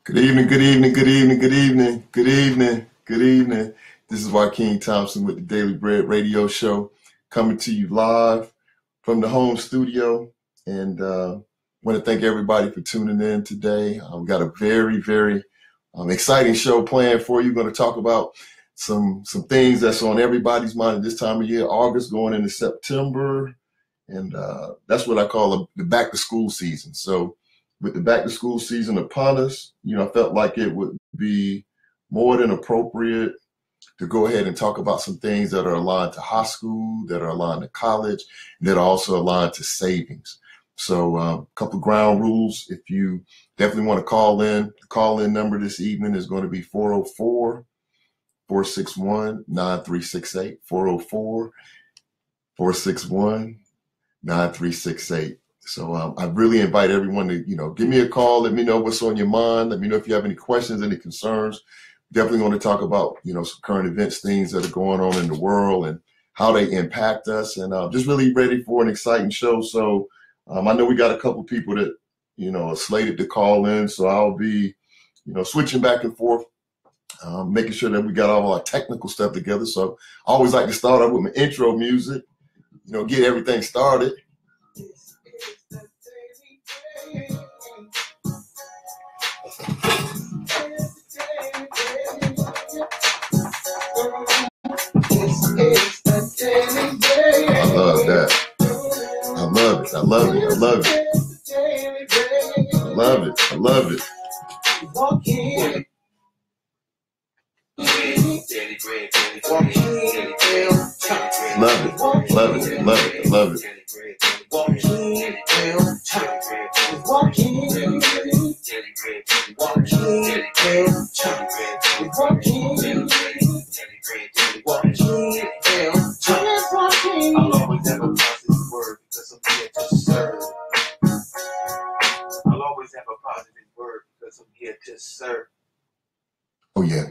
Good evening, good evening, good evening, good evening, good evening, good evening. This is Joaquin Thompson with the Daily Bread Radio Show, coming to you live from the home studio. And want to thank everybody for tuning in today. We got a very exciting show planned for you. We're going to talk about some things that's on everybody's mind at this time of year, August going into September. And that's what I call the back to school season. So with the back to school season upon us, I felt like it would be more than appropriate to go ahead and talk about some things that are aligned to high school, that are aligned to college, that are also aligned to savings. So a couple ground rules. If you definitely want to call in, the call-in number this evening is going to be 404-461-9368, 404-461-9368. So I really invite everyone to, give me a call. Let me know what's on your mind. Let me know if you have any questions, any concerns. Definitely want to talk about, some current events, things that are going on in the world and how they impact us. And just really ready for an exciting show. So I know we got a couple people that, are slated to call in. So I'll be, switching back and forth, making sure that we got all our technical stuff together. So I always like to start off with my intro music, get everything started. I love that. I love it. I love it. I love it. I love it. I love it. Love it. Love it. Love it. Love it. I'll always have a positive word because I'm here to serve. I'll always have a positive word because I'm here to serve. Oh yeah,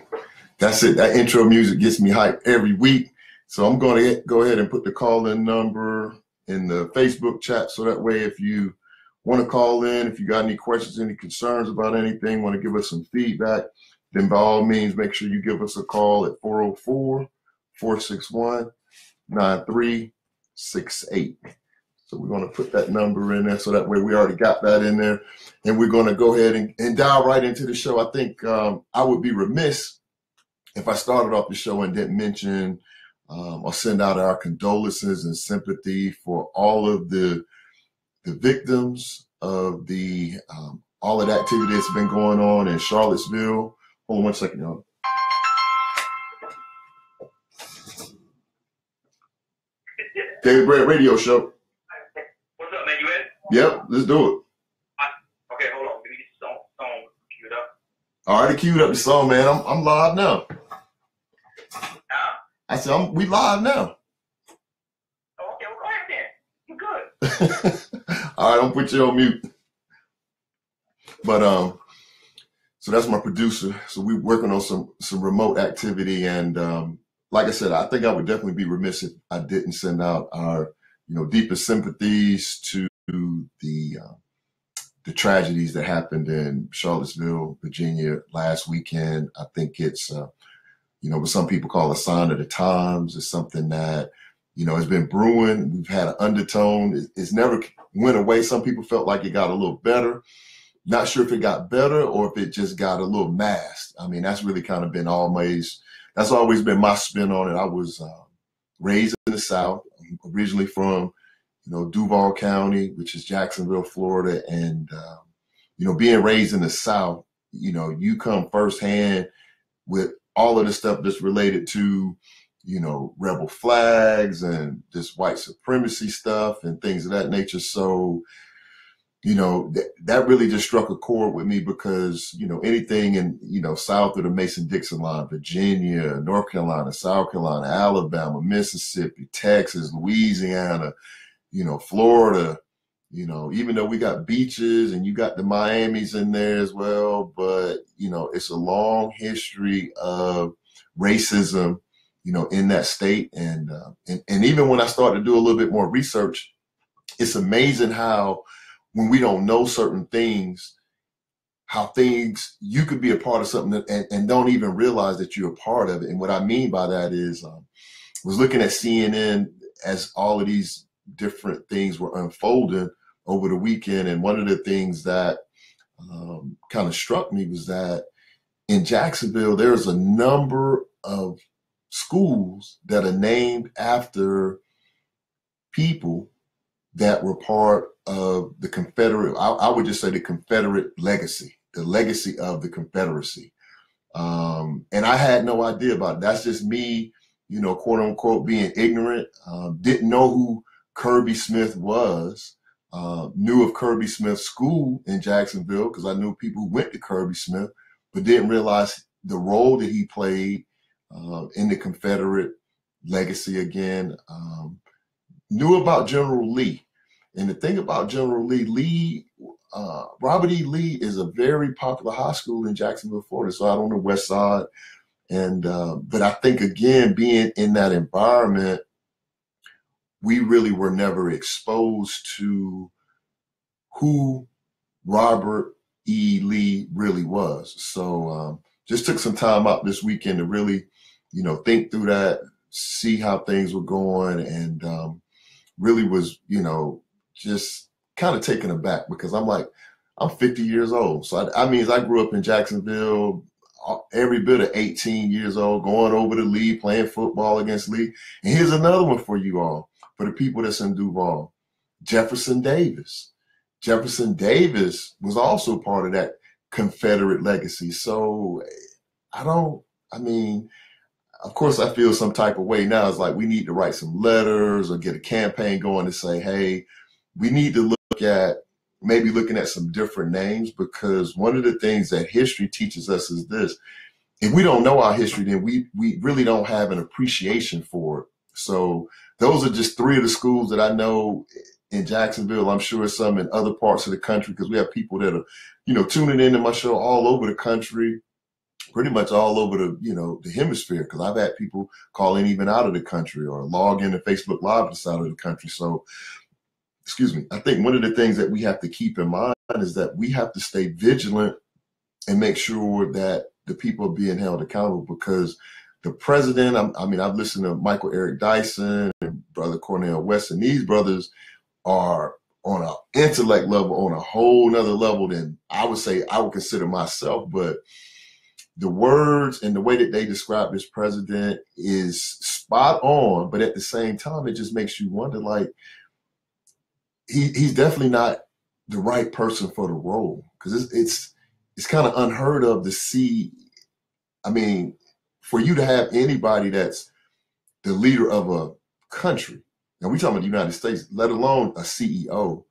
that's it. That intro music gets me hyped every week. So I'm going to go ahead and put the call-in number in the Facebook chat. So that way, if you want to call in, if you got any questions, any concerns about anything, want to give us some feedback, then by all means, make sure you give us a call at 404-461-9368. So we're going to put that number in there so that way we already got that in there. And we're going to go ahead and dive right into the show. I think I would be remiss if I started off the show and didn't mention or send out our condolences and sympathy for all of the victims of the all of the activity that's been going on in Charlottesville. Hold on one second, y'all. Daily Bread Radio Show. What's up, man? You in? Yep, let's do it. Okay, hold on. Let me get the song queued up. I already queued up the song, man. I'm live now. Huh? I said we live now. Oh, okay, well, go ahead then. You good. All right, I'm put you on mute. But so that's my producer. So we're working on some remote activity, and like I said, I think I would definitely be remiss if I didn't send out our deepest sympathies to the tragedies that happened in Charlottesville, Virginia last weekend. I think it's what some people call a sign of the times. It's something that has been brewing. We've had an undertone. It's never went away. Some people felt like it got a little better. Not sure if it got better or if it just got a little masked. I mean, that's really kind of been that's always been my spin on it. I was raised in the South, originally from, Duval County, which is Jacksonville, Florida. And, being raised in the South, you come firsthand with all of the stuff that's related to, rebel flags and this white supremacy stuff and things of that nature. So, that really just struck a chord with me because, anything in, south of the Mason-Dixon line, Virginia, North Carolina, South Carolina, Alabama, Mississippi, Texas, Louisiana, Florida, even though we got beaches and you got the Miamis in there as well, but, it's a long history of racism, in that state. And even when I started to do a little bit more research, it's amazing how when we don't know certain things, how things, you could be a part of something and don't even realize that you're a part of it. And what I mean by that is, was looking at CNN as all of these different things were unfolding over the weekend. And one of the things that kind of struck me was that in Jacksonville, there's a number of schools that are named after people that were part of the Confederate, I would just say the Confederate legacy, the legacy of the Confederacy. And I had no idea about it. That's just me, you know, quote unquote, being ignorant. Didn't know who Kirby Smith was. Knew of Kirby Smith's school in Jacksonville because I knew people who went to Kirby Smith, but didn't realize the role that he played in the Confederate legacy again. Knew about General Lee. And the thing about General Lee, Robert E. Lee is a very popular high school in Jacksonville, Florida. So out on the west side. And, but I think again, being in that environment, we really were never exposed to who Robert E. Lee really was. So just took some time out this weekend to really, you know, think through that, see how things were going, and really was, you know, just kind of taken aback because I'm like, I'm 50 years old. So I mean, I grew up in Jacksonville, every bit of 18 years old, going over to Lee, playing football against Lee. And here's another one for you all, for the people that's in Duval. Jefferson Davis. Jefferson Davis was also part of that Confederate legacy. So I mean, of course I feel some type of way now. It's like we need to write some letters or get a campaign going to say, hey, we need to look at maybe looking at some different names, because one of the things that history teaches us is this: if we don't know our history, then we really don't have an appreciation for it. So those are just three of the schools that I know in Jacksonville. I'm sure some in other parts of the country, because we have people that are, you know, tuning into my show all over the country, pretty much all over the, you know, the hemisphere, because I've had people call in even out of the country or log into Facebook Live this out of the country. So, excuse me, I think one of the things that we have to keep in mind is that we have to stay vigilant and make sure that the people are being held accountable, because the president, I mean, I've listened to Michael Eric Dyson and Brother Cornel West, and these brothers are on an intellect level, on a whole nother level than I would say I would consider myself. But the words and the way that they describe this president is spot on. But at the same time, it just makes you wonder, like, he's definitely not the right person for the role, because it's kind of unheard of to see. I mean, for you to have anybody that's the leader of a country, and we're talking about the United States, let alone a CEO.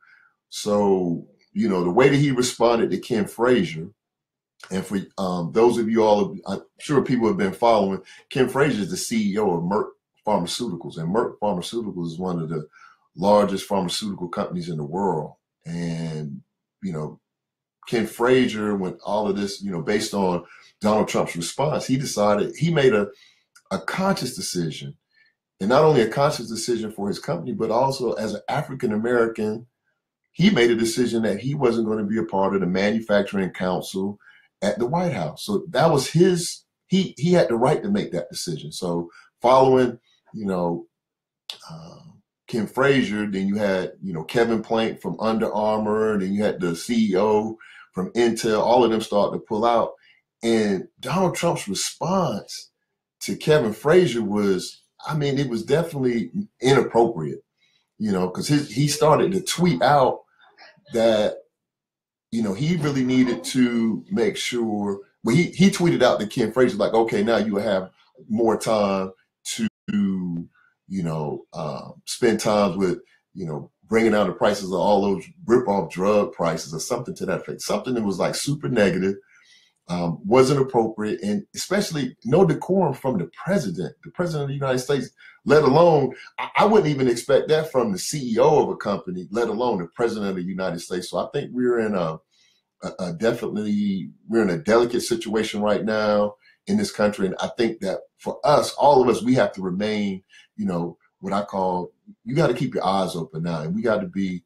So, you know, the way that he responded to Ken Frazier, and for those of you all, I'm sure people have been following, Ken Frazier is the CEO of Merck Pharmaceuticals, and Merck Pharmaceuticals is one of the largest pharmaceutical companies in the world. And, you know, Ken Frazier, when all of this, you know, based on Donald Trump's response, he decided, he made a conscious decision, and not only a conscious decision for his company, but also as an African-American, he made a decision that he wasn't going to be a part of the manufacturing council at the White House. So that was he had the right to make that decision. So following, you know, Ken Frazier, then you had, you know, Kevin Plank from Under Armour, then you had the CEO from Intel, all of them started to pull out. And Donald Trump's response to Kevin Frazier was, I mean, it was definitely inappropriate, you know, because he started to tweet out that, you know, he really needed to make sure, well, he tweeted out to Ken Frazier, like, okay, now you have more time to, you know, spend time with, you know, bringing down the prices of all those rip-off drug prices or something to that effect. Something that was like super negative, wasn't appropriate, and especially no decorum from the president of the United States, let alone, I wouldn't even expect that from the CEO of a company, let alone the president of the United States. So I think we're in we're in a delicate situation right now in this country. And I think that for us, all of us, we have to remain, you know, what I call, you got to keep your eyes open now, and we got to be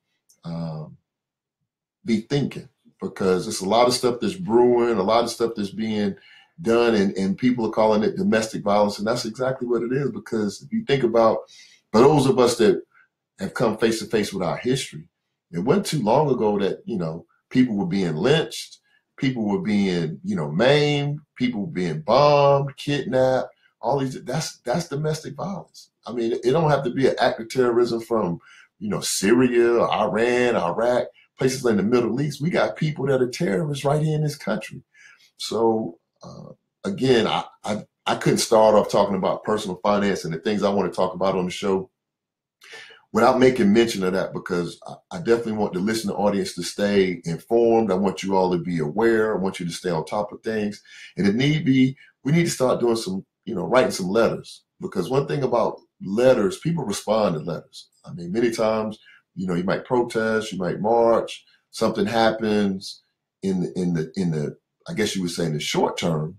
thinking. because it's a lot of stuff that's brewing, a lot of stuff that's being done, and people are calling it domestic violence. And that's exactly what it is, because if you think about, for those of us that have come face to face with our history, it wasn't too long ago that, people were being lynched, people were being, maimed, people were being bombed, kidnapped, all these, that's domestic violence. I mean, it don't have to be an act of terrorism from, Syria, Iran, Iraq, places in the Middle East. We got people that are terrorists right here in this country. So again, I couldn't start off talking about personal finance and the things I want to talk about on the show without making mention of that, because I definitely want the listening audience to stay informed. I want you all to be aware. I want you to stay on top of things. And if need be, we need to start doing some, writing some letters, because one thing about letters, people respond to letters. I mean, many times, you might protest, you might march, something happens in the, I guess you would say in the short term,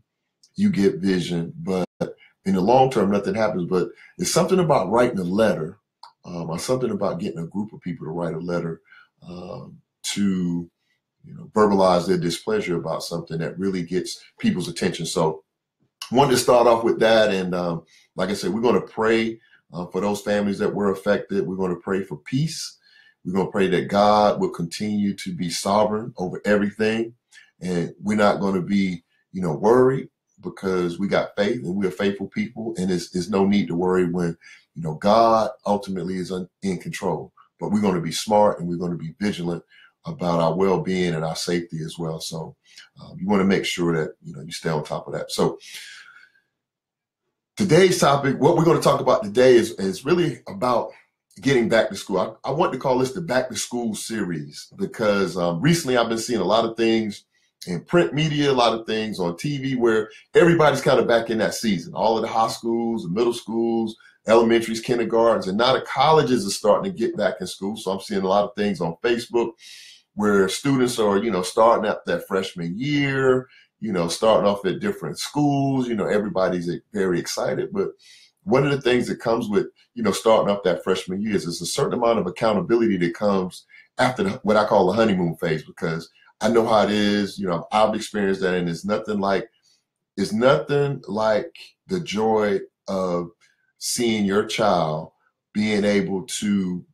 you get vision, but in the long term, nothing happens. But it's something about writing a letter, or something about getting a group of people to write a letter to, verbalize their displeasure about something that really gets people's attention. So I wanted to start off with that. And like I said, we're going to pray for those families that were affected. We're going to pray for peace. We're going to pray that God will continue to be sovereign over everything. And we're not going to be, worried, because we got faith and we're faithful people. And there's no need to worry when, God ultimately is in control. But we're going to be smart and we're going to be vigilant about our well-being and our safety as well. So you want to make sure that, you stay on top of that. So today's topic, what we're going to talk about today is really about getting back to school. I want to call this the Back to School series, because recently I've been seeing a lot of things in print media, a lot of things on TV where everybody's kind of back in that season. All of the high schools, the middle schools, elementaries, kindergartens, and now the colleges are starting to get back in school. So I'm seeing a lot of things on Facebook where students are, starting up that freshman year, starting off at different schools. Everybody's very excited. But one of the things that comes with, starting off that freshman year is a certain amount of accountability that comes after what I call the honeymoon phase, because I know how it is. I've experienced that, and it's nothing like the joy of seeing your child being able to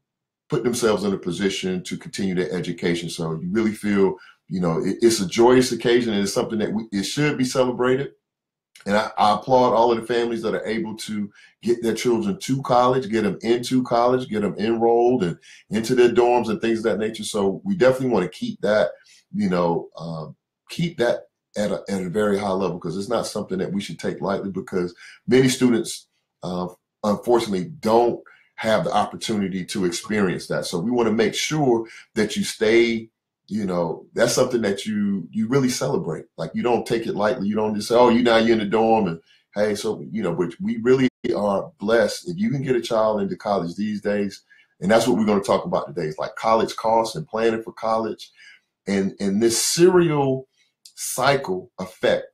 put themselves in a position to continue their education. So you really feel, it's a joyous occasion, and it's something that it should be celebrated. And I applaud all of the families that are able to get their children to college, get them into college, get them enrolled and into their dorms and things of that nature. So we definitely want to keep that, keep that at a very high level, because it's not something that we should take lightly, because many students, unfortunately, don't have the opportunity to experience that. So we want to make sure that you stay, that's something that you really celebrate. Like, you don't take it lightly. You don't just say, oh, you're in the dorm and hey, so, but we really are blessed if you can get a child into college these days. And that's what we're going to talk about today. It's like college costs and planning for college, and this serial cycle effect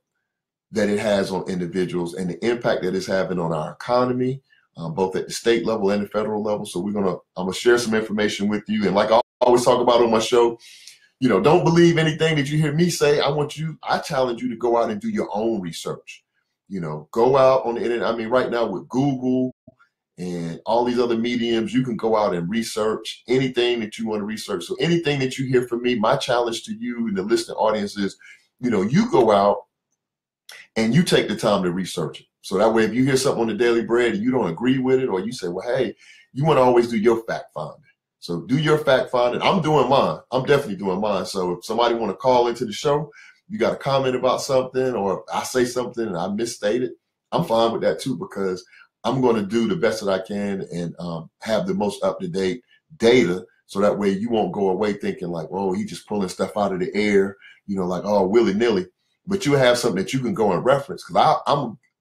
that it has on individuals, and the impact that it's having on our economy, both at the state level and the federal level. So I'm gonna share some information with you. And like I always talk about on my show, don't believe anything that you hear me say. I challenge you to go out and do your own research. Go out on the internet. I mean, right now with Google and all these other mediums, you can go out and research anything that you want to research. So anything that you hear from me, my challenge to you and the listening audience is, you go out and you take the time to research it. So that way, if you hear something on the Daily Bread and you don't agree with it, or you say, well, hey, you want to always do your fact finding. So do your fact finding. I'm doing mine. I'm definitely doing mine. So if somebody want to call into the show, you got a comment about something, or I say something and I misstate it, I'm fine with that too, because I'm going to do the best that I can and have the most up-to-date data. So that way you won't go away thinking like, oh, he just pulling stuff out of the air, like, oh, willy-nilly. But you have something that you can go and reference, because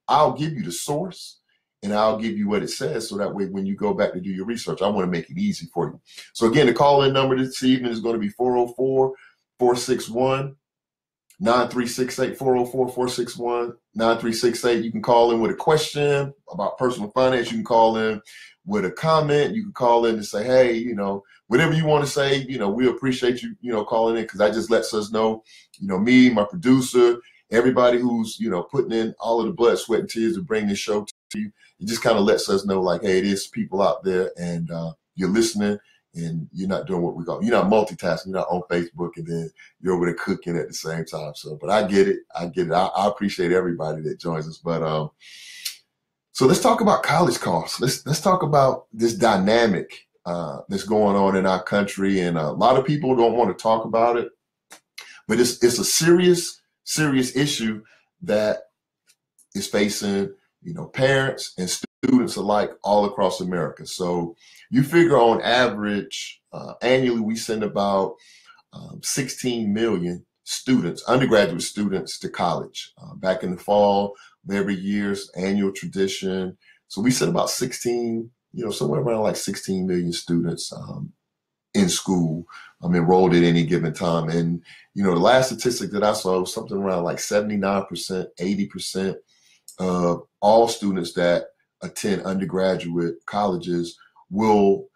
I'll give you the source and I'll give you what it says. So that way, when you go back to do your research, I want to make it easy for you. So again, the call-in number this evening is going to be 404-461-9797. 9368-404-461-9368. You can call in with a question about personal finance. You can call in with a comment. You can call in and say, hey, you know, whatever you want to say, you know, we appreciate you, you know, calling in, because that just lets us know, you know, me, my producer, everybody who's, you know, putting in all of the blood, sweat, and tears to bring this show to you. It just kind of lets us know, like, hey, it is people out there, and you're listening, and you're not doing what we call, you're not multitasking, you're not on Facebook, and then you're over there cooking at the same time. So, but I get it. I appreciate everybody that joins us. But so let's talk about college costs. Let's talk about this dynamic that's going on in our country, and a lot of people don't want to talk about it, but it's a serious issue that is facing, you know, parents and students alike all across America. So you figure on average, annually, we send about 16 million students, undergraduate students, to college. Back in the fall of every year's annual tradition. So we send about 16, you know, somewhere around like 16 million students in school enrolled at any given time. And, you know, the last statistic that I saw was something around like 79%, 80% of all students that attend undergraduate colleges will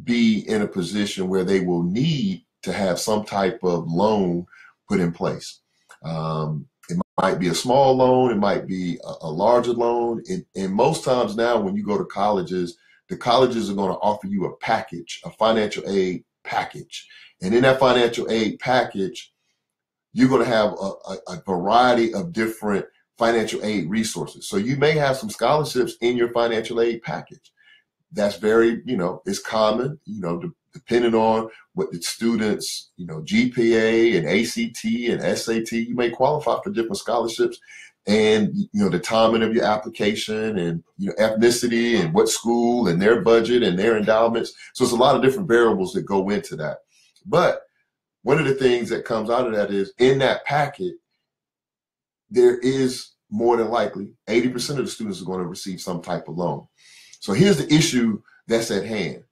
be in a position where they will need to have some type of loan put in place. It might be a small loan, it might be a larger loan. And most times now when you go to colleges, the colleges are going to offer you a package, a financial aid package. And in that financial aid package, you're going to have a variety of different financial aid resources. So you may have some scholarships in your financial aid package. That's very, you know, it's common, you know, depending on what the students, you know, GPA and ACT and SAT, you may qualify for different scholarships, and, you know, the timing of your application, and, you know, ethnicity and what school and their budget and their endowments. So it's a lot of different variables that go into that. But one of the things that comes out of that is, in that packet, there is more than likely 80% of the students are going to receive some type of loan. So here's the issue that's at hand.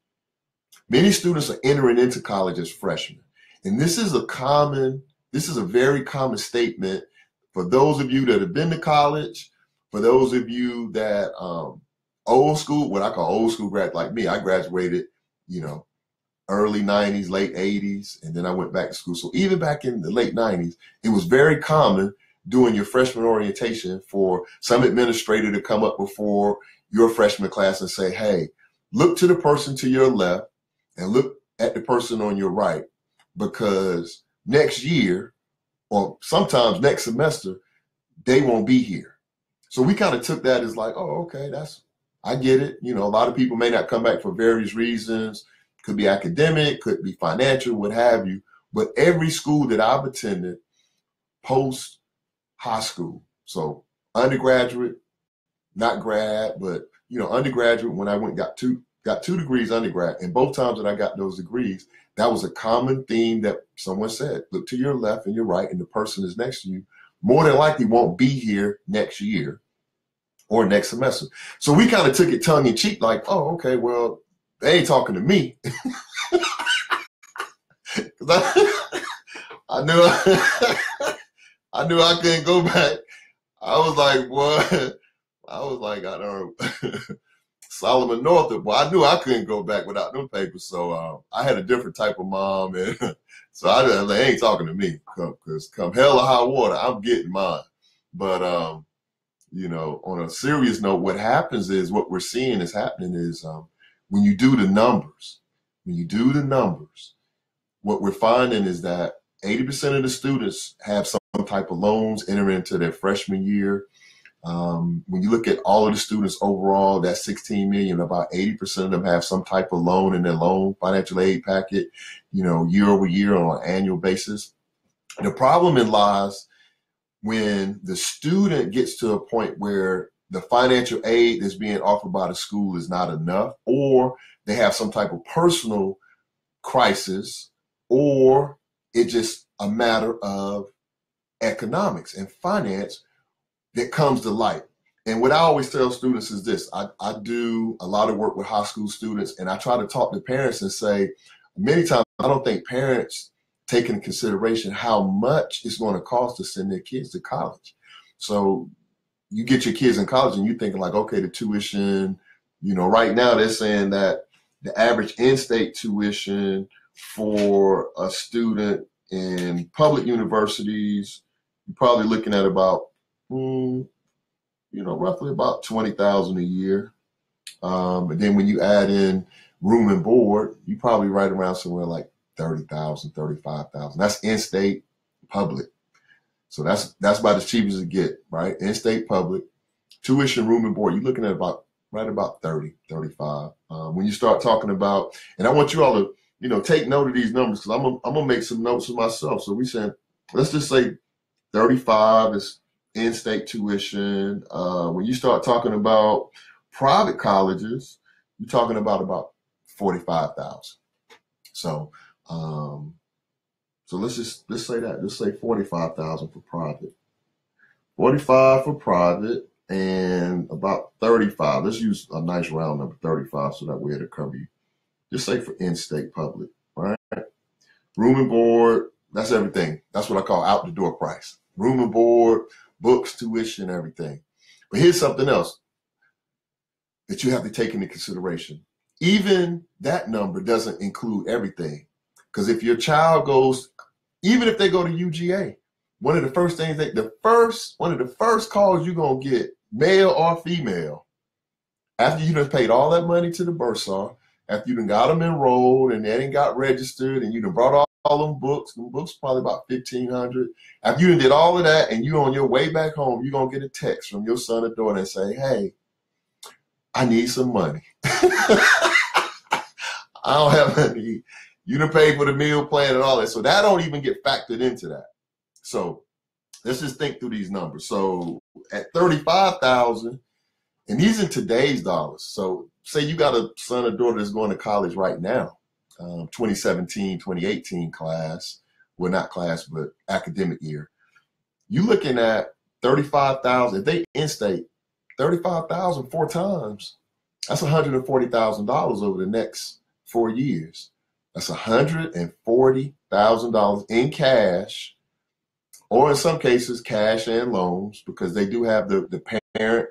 Many students are entering into college as freshmen. And this is a very common statement for those of you that have been to college, for those of you that old school, what I call old school grad, like me. I graduated, you know, early 90s, late 80s, and then I went back to school. So even back in the late 90s, it was very common doing your freshman orientation for some administrator to come up before your freshman class and say, hey, look to the person to your left and look at the person on your right, because next year, or sometimes next semester, they won't be here. So we kind of took that as like, oh, okay, I get it. You know, a lot of people may not come back for various reasons. Could be academic, could be financial, what have you. But every school that I've attended post high school, so undergraduate, not grad, but, you know, undergraduate, when I went, got two degrees undergrad, and both times that I got those degrees, that was a common theme that someone said, look to your left and your right, and the person is next to you more than likely won't be here next year or next semester. So we kind of took it tongue in cheek, like, oh, okay, well, they ain't talking to me. I knew I couldn't go back. I was like, what? I was like, I don't know. Solomon Northup. Well, I knew I couldn't go back without them papers. So I had a different type of mom. And so I was like, they ain't talking to me, because come hell or high water, I'm getting mine. But, you know, on a serious note, what happens is, what we're seeing is happening is, when you do the numbers, what we're finding is that 80% of the students have some type of loans entering into their freshman year. When you look at all of the students overall, that's 16 million, about 80% of them have some type of loan in their loan financial aid packet, you know, year over year on an annual basis. The problem lies when the student gets to a point where the financial aid that's being offered by the school is not enough, or they have some type of personal crisis, or it's just a matter of economics and finance that comes to light. And what I always tell students is this: I do a lot of work with high school students, and I try to talk to parents and say, many times I don't think parents take into consideration how much it's going to cost to send their kids to college. So you get your kids in college and you're thinking like, okay, the tuition, right now they're saying that the average in-state tuition for a student in public universities, you're probably looking at about, roughly about $20,000 a year. And then when you add in room and board, you probably right around somewhere like $30,000, $35,000. That's in-state public. So that's about as cheap as it get, right? In-state public, tuition, room and board, you're looking at right about 30, 35. When you start talking about, and I want you all to, take note of these numbers because I'm gonna make some notes for myself. So we said, let's just say 35 is in-state tuition. When you start talking about private colleges, you're talking about 45,000. So let's say that. Let's say 45,000 for private. 45 for private and about 35. Let's use a nice round number, 35, so that way it'll cover you. Just say for in-state public, right? Room and board, that's everything. That's what I call out the door price. Room and board, books, tuition, everything. But here's something else that you have to take into consideration. Even that number doesn't include everything. Because if your child goes, even if they go to UGA, one of the first things one of the first calls you're going to get, male or female, after you done paid all that money to the bursar, after you done got them enrolled and they done got registered and you done brought all them books probably about $1,500. After you done did all of that and you on your way back home, you're going to get a text from your son or daughter and say, hey, I need some money. I don't have money. You done paid for the meal plan and all that. So that don't even get factored into that. So let's just think through these numbers. So at 35,000, and these in today's dollars. So say you got a son or daughter that's going to college right now, 2017, 2018 class, well, not class, but academic year. You're looking at 35,000. If they in-state, 35,000 4 times, that's $140,000 over the next 4 years. That's $140,000 in cash, or in some cases, cash and loans, because they do have the parent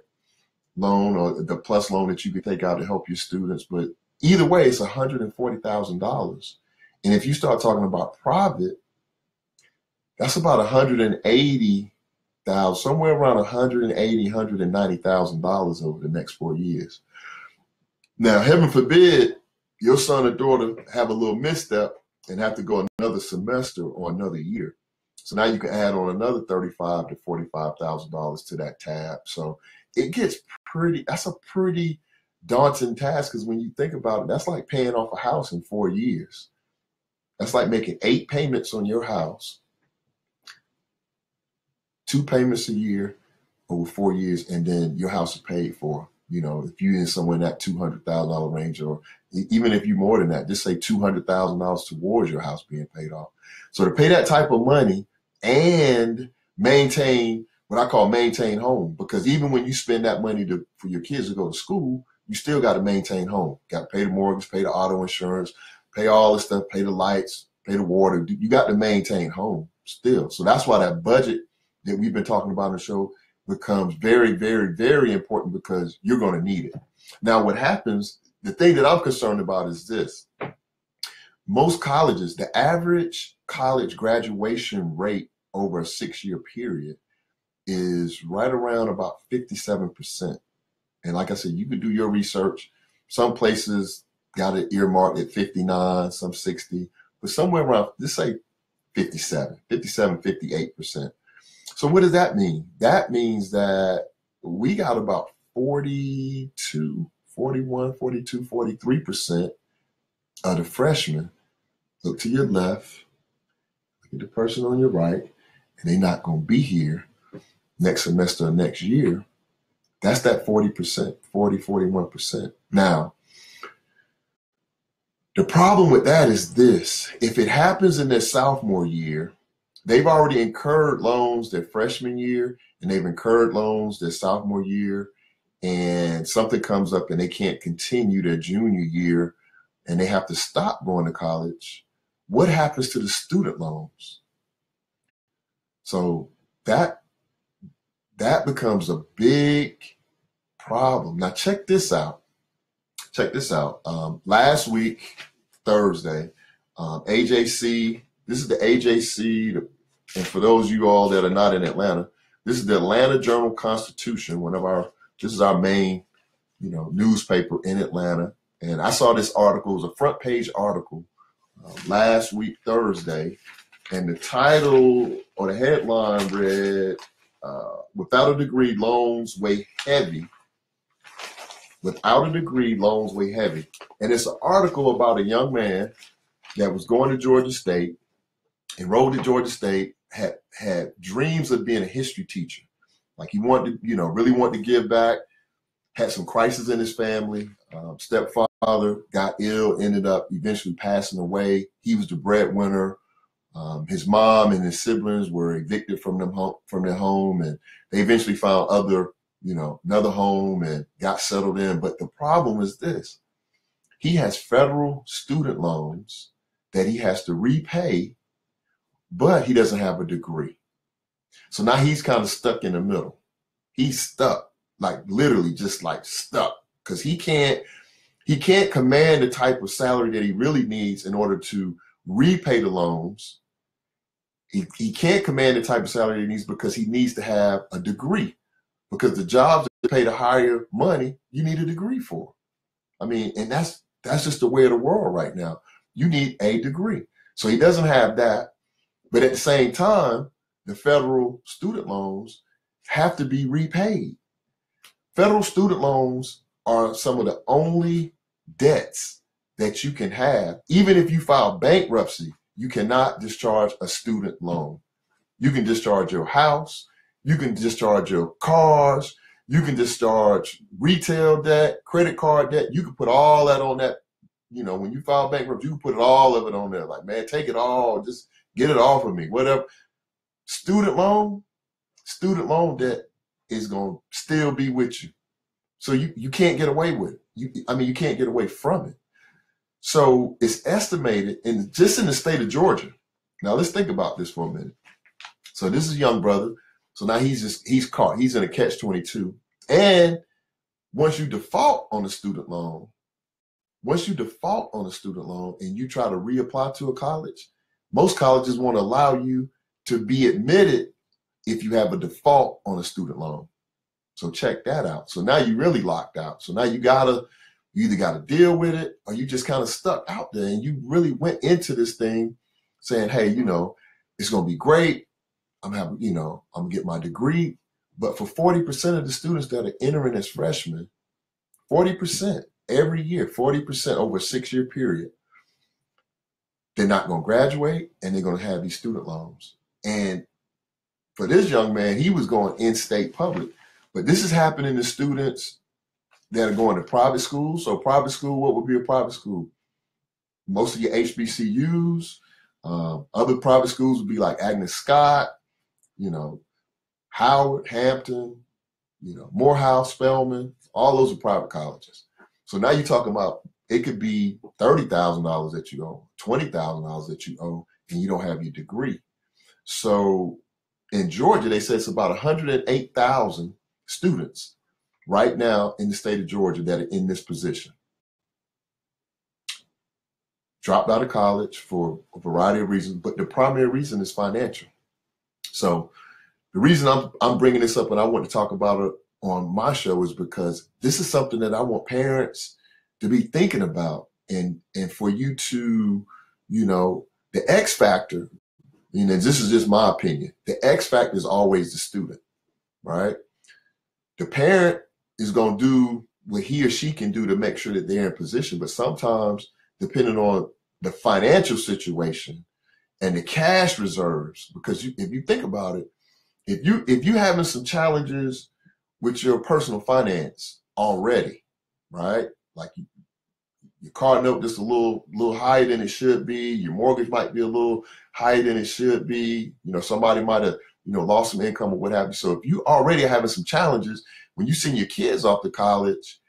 loan or the plus loan that you can take out to help your students. But either way, it's $140,000. And if you start talking about private, that's about $180,000, somewhere around $180,000, $190,000 over the next 4 years. Now, heaven forbid, your son or daughter have a little misstep and have to go another semester or another year. So now you can add on another $35,000 to $45,000 to that tab. So it gets that's a pretty daunting task, because when you think about it, that's like paying off a house in 4 years. That's like making 8 payments on your house, 2 payments a year over 4 years, and then your house is paid for. If you're in somewhere in that $200,000 range, or even if you're more than that, just say $200,000 towards your house being paid off. So to pay that type of money and maintain what I call maintain home, because even when you spend that money for your kids to go to school, you still got to maintain home. Got to pay the mortgage, pay the auto insurance, pay all the stuff, pay the lights, pay the water. You got to maintain home still. So that's why that budget that we've been talking about on the show becomes very, very, very important, because you're going to need it. Now, what happens, the thing that I'm concerned about is this. Most colleges, the average college graduation rate over a 6-year period is right around about 57%. And like I said, you can do your research. Some places got it earmarked at 59, some 60, but somewhere around, let's say 57, 58%. So what does that mean? That means that we got about 42, 41, 42, 43% of the freshmen. Look to your left, look at the person on your right, and they're not going to be here next semester or next year. That's that 40%, 40, 41%. Now, the problem with that is this. If it happens in their sophomore year, they've already incurred loans their freshman year, and they've incurred loans their sophomore year, and something comes up and they can't continue their junior year and they have to stop going to college. what happens to the student loans? So that becomes a big problem. Now check this out. Last week, Thursday, AJC, this is the AJC, and for those of you all that are not in Atlanta, this is the Atlanta Journal-Constitution, this is our main, newspaper in Atlanta. And I saw this article, it was a front page article last week, Thursday, and the title or the headline read, without a degree, loans weigh heavy. Without a degree, loans weigh heavy. And it's an article about a young man that was going to Georgia State, enrolled at Georgia State, had dreams of being a history teacher. Like he wanted to, really wanted to give back, had some crisis in his family. Stepfather got ill, ended up eventually passing away. He was the breadwinner. His mom and his siblings were evicted from their home, and they eventually found another home and got settled in. But the problem is this: he has federal student loans that he has to repay, but he doesn't have a degree. So now he's kind of stuck in the middle. He's stuck, like literally just like stuck, because he can't command the type of salary that he really needs in order to repay the loans. He can't command the type of salary he needs because he needs to have a degree, because the jobs that pay the higher money, you need a degree for. I mean, and that's just the way of the world right now. You need a degree. So he doesn't have that. But at the same time, the federal student loans have to be repaid. Federal student loans are some of the only debts that you can have. Even if you file bankruptcy, you cannot discharge a student loan. You can discharge your house, you can discharge your cars, you can discharge retail debt, credit card debt. You can put all that on that. When you file bankruptcy, you can put all of it on there. Like, man, take it all, just get it off of me, whatever. Student loan debt is going to still be with you. So you can't get away with it. You can't get away from it. So it's estimated just in the state of Georgia. Now let's think about this for a minute. So this is a young brother. So now he's caught. He's in a catch-22. And once you default on the student loan, and you try to reapply to a college, most colleges won't allow you to be admitted if you have a default on a student loan. So check that out. So now you're really locked out. So now you either got to deal with it, or you just kind of stuck out there, and you really went into this thing saying, hey, it's going to be great. I'm gonna get my degree. But for 40% of the students that are entering as freshmen, 40% every year, 40% over a 6-year period, they're not going to graduate, and they're going to have these student loans. And for this young man, he was going in-state public. But this is happening to students that are going to private schools. So private school, what would be a private school? Most of your HBCUs, other private schools would be like Agnes Scott, Howard, Hampton, Morehouse, Spelman, all those are private colleges. So now you're talking about it could be $30,000 that you owe, $20,000 that you owe, and you don't have your degree. So in Georgia, they say it's about 108,000 students right now in the state of Georgia that are in this position. Dropped out of college for a variety of reasons, but the primary reason is financial. So the reason I'm bringing this up and I want to talk about it on my show is because this is something that I want parents to be thinking about, and for you to, the X factor, this is just my opinion. The X factor is always the student, right? The parent is going to do what he or she can do to make sure that they're in position. But sometimes, depending on the financial situation and the cash reserves, because if you think about it, if you having some challenges with your personal finance already, right? Like your car note just a little higher than it should be. Your mortgage might be a little higher than it should be. Somebody might have, lost some income or what have you. So if you already are having some challenges, when you send your kids off to college,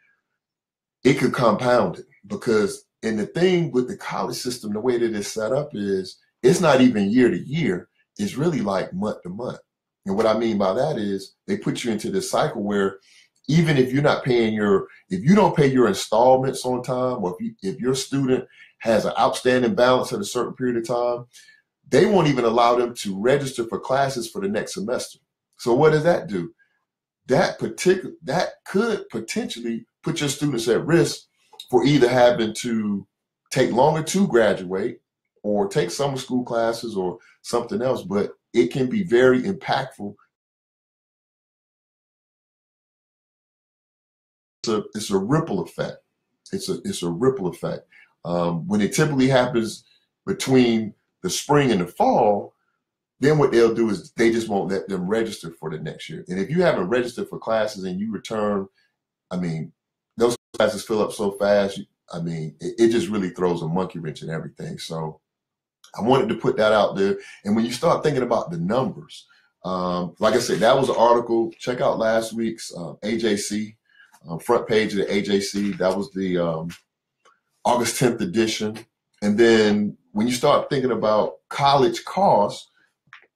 it could compound it, because And the thing with the college system, the way that it's set up is it's not even year to year. It's really like month to month. And what I mean by that is they put you into this cycle where even if you're not paying if you don't pay your installments on time, or if your student has an outstanding balance at a certain period of time, they won't even allow them to register for classes for the next semester. So what does that do? That could potentially put your students at risk for either having to take longer to graduate or take summer school classes or something else, but it can be very impactful. It's a ripple effect. It's a ripple effect. When it typically happens between the spring and the fall, then what they'll do is they just won't let them register for the next year. And if you haven't registered for classes and you return, I mean, those classes fill up so fast. I mean, it just really throws a monkey wrench in everything. So I wanted to put that out there. And when you start thinking about the numbers, like I said, that was an article. Check out last week's AJC, front page of the AJC. That was the August 10th edition. And then when you start thinking about college costs,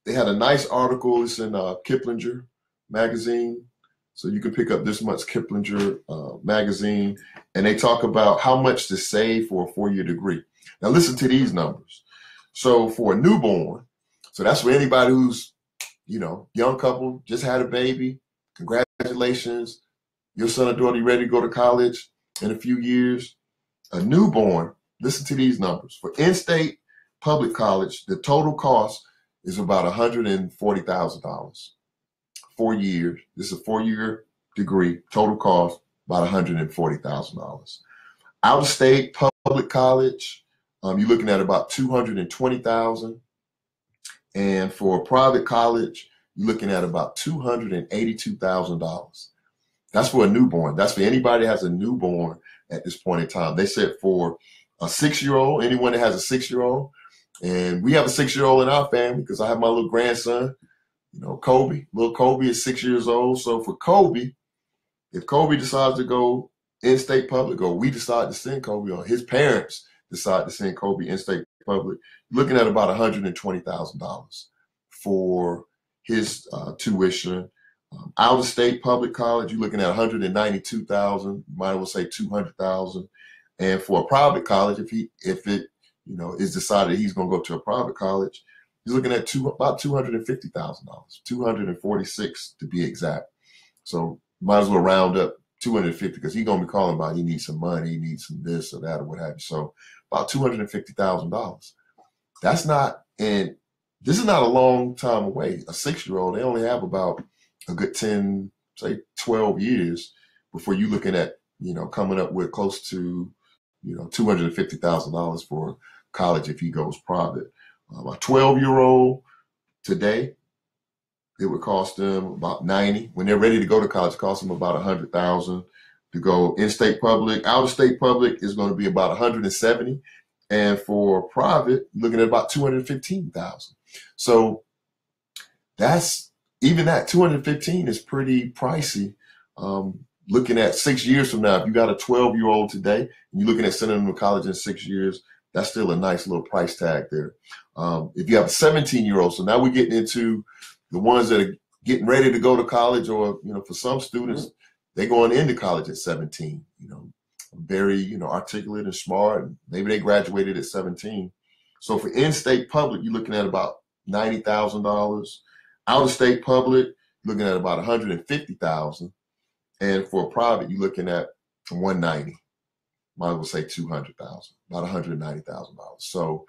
they had a nice article. It's in Kiplinger magazine. So you can pick up this month's Kiplinger magazine. And they talk about how much to save for a 4-year degree. Now listen to these numbers. So for a newborn, so that's for anybody who's, young couple, just had a baby, congratulations. Your son or daughter ready to go to college in a few years. A newborn, listen to these numbers. For in-state public college, the total cost is about $140,000. 4 years. This is a 4-year degree. Total cost about $140,000. Out of state public college, you're looking at about $220,000. And for a private college, you're looking at about $282,000. That's for a newborn. That's for anybody that has a newborn at this point in time. They said for a 6-year-old, anyone that has a 6-year-old, and we have a 6-year-old in our family because I have my little grandson, Kobe. Little Kobe is 6 years old. So for Kobe, if Kobe decides to go in-state public, or we decide to send Kobe, or his parents decide to send Kobe in-state public, you're looking at about $120,000 for his tuition. Out-of-state public college, you're looking at $192,000. You might as well say $200,000. And for a private college, if it is decided he's going to go to a private college, he's looking at about $250,000, $246 to be exact. So might as well round up 250 because he's going to be calling about he needs some money, he needs some this or that or what have you. So about $250,000. That's not, and this is not a long time away. A 6-year-old, they only have about a good 10, say 12 years before you're looking at, coming up with close to, $250,000 for college if he goes private. A 12-year-old today, it would cost them about $90,000. When they're ready to go to college, it costs them about $100,000 to go in-state public. Out-of-state public is going to be about $170,000. And for private, looking at about $215,000. So that's, even that $215,000 is pretty pricey. Looking at 6 years from now, if you got a 12-year-old today and you're looking at sending them to college in 6 years, that's still a nice little price tag there. If you have a 17-year-old, so now we're getting into the ones that are getting ready to go to college, or, for some students, they're going into college at 17, very, articulate and smart. And maybe they graduated at 17. So for in-state public, you're looking at about $90,000. Out-of-state public, you're looking at about $150,000. And for private, you're looking at $190,000. Might as well say $200,000, about $190,000. So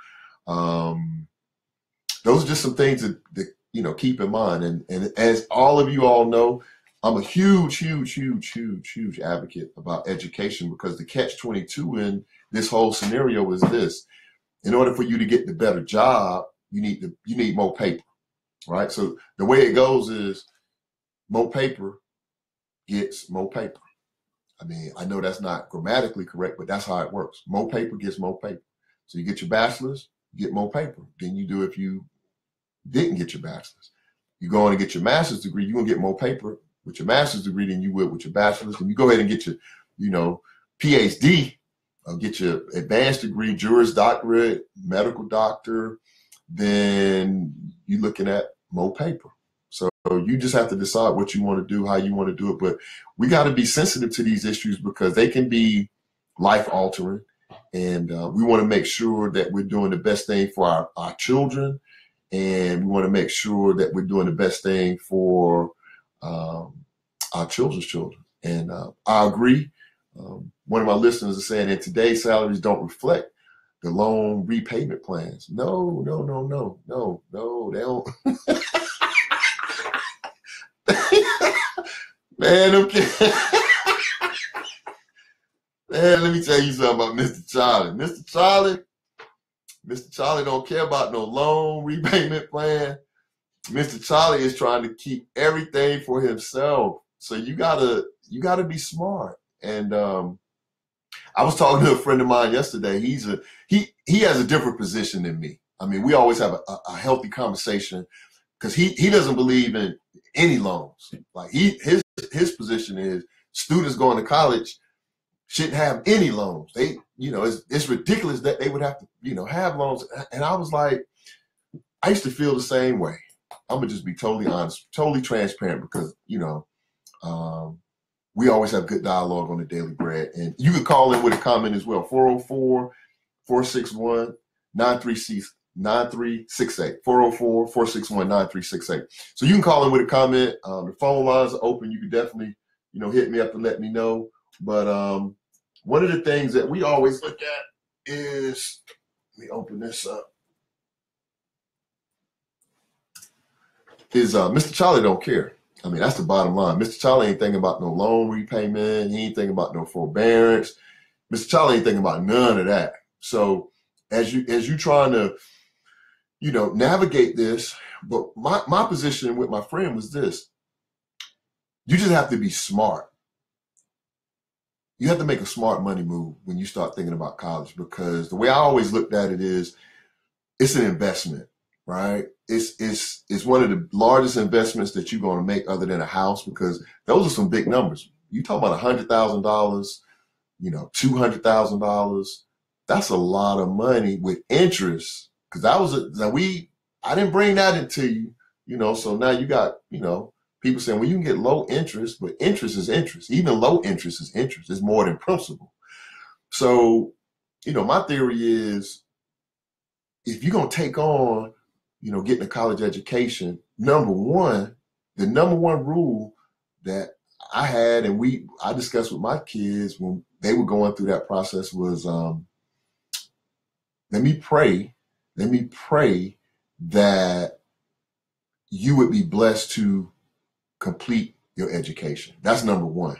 those are just some things that keep in mind. And as all of you all know, I'm a huge advocate about education, because the catch-22 in this whole scenario is this: in order for you to get the better job, you need more paper, right? So the way it goes is more paper gets more paper. I mean, I know that's not grammatically correct, but that's how it works. More paper gets more paper. So you get your bachelor's, you get more paper than you do if you didn't get your bachelor's. You go on and get your master's degree, you're going to get more paper with your master's degree than you would with your bachelor's. And you go ahead and get your, PhD, get your advanced degree, Juris Doctorate, medical doctor, then you're looking at more paper. So you just have to decide what you want to do, how you want to do it. But we got to be sensitive to these issues because they can be life altering. And we want to make sure that we're doing the best thing for our children. And we want to make sure that we're doing the best thing for our children's children. And I agree. One of my listeners is saying that today's salaries don't reflect the loan repayment plans. No, they don't. Man, man, let me tell you something about Mr. Charlie. Mr. Charlie don't care about no loan repayment plan. Mr. Charlie is trying to keep everything for himself. So you gotta be smart. And I was talking to a friend of mine yesterday. He has a different position than me. I mean, we always have a healthy conversation because he doesn't believe in any loans. Like his position is students going to college shouldn't have any loans. It's ridiculous that they would have to, have loans. And I was like, I used to feel the same way. I'm gonna just be totally honest, totally transparent because, we always have good dialogue on the Daily Bread. And you can call in with a comment as well, 404-461-9368, 404-461-9368. So you can call in with a comment. The phone lines are open. You can definitely, hit me up and let me know. But one of the things that we always look at is, let me open this up, is Mr. Charlie don't care. I mean, that's the bottom line. Mr. Charlie ain't thinking about no loan repayment. He ain't thinking about no forbearance. Mr. Charlie ain't thinking about none of that. So as you trying to, navigate this, but my position with my friend was this. You just have to be smart. You have to make a smart money move when you start thinking about college, because the way I always looked at it is it's an investment, right? It's one of the largest investments that you're going to make other than a house, because those are some big numbers. You talk about $100,000, $200,000. That's a lot of money with interest. Because I didn't bring that into you, so now you got, people saying, well, you can get low interest, but interest is interest. Even low interest is interest. It's more than principal. So, my theory is if you're going to take on, getting a college education, the number one rule that I had and I discussed with my kids when they were going through that process was, let me pray that you would be blessed to complete your education. That's number one.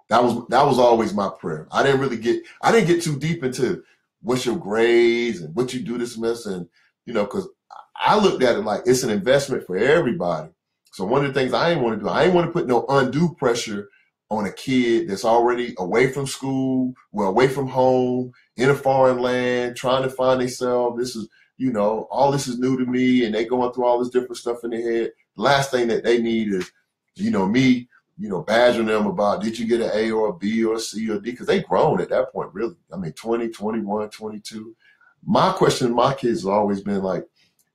That was always my prayer. I didn't get too deep into what's your grades and what you do this semester, and because I looked at it like it's an investment for everybody. So one of the things I didn't want to do, I didn't want to put no undue pressure on a kid that's already away from school, away from home, in a foreign land, trying to find themselves. This is, all this is new to me, and they going through all this different stuff in their head. The last thing that they need is, me, badgering them about, did you get an A or a B or a C or D? Because they grown at that point, really. I mean, 20, 21, 22. My question to my kids has always been like,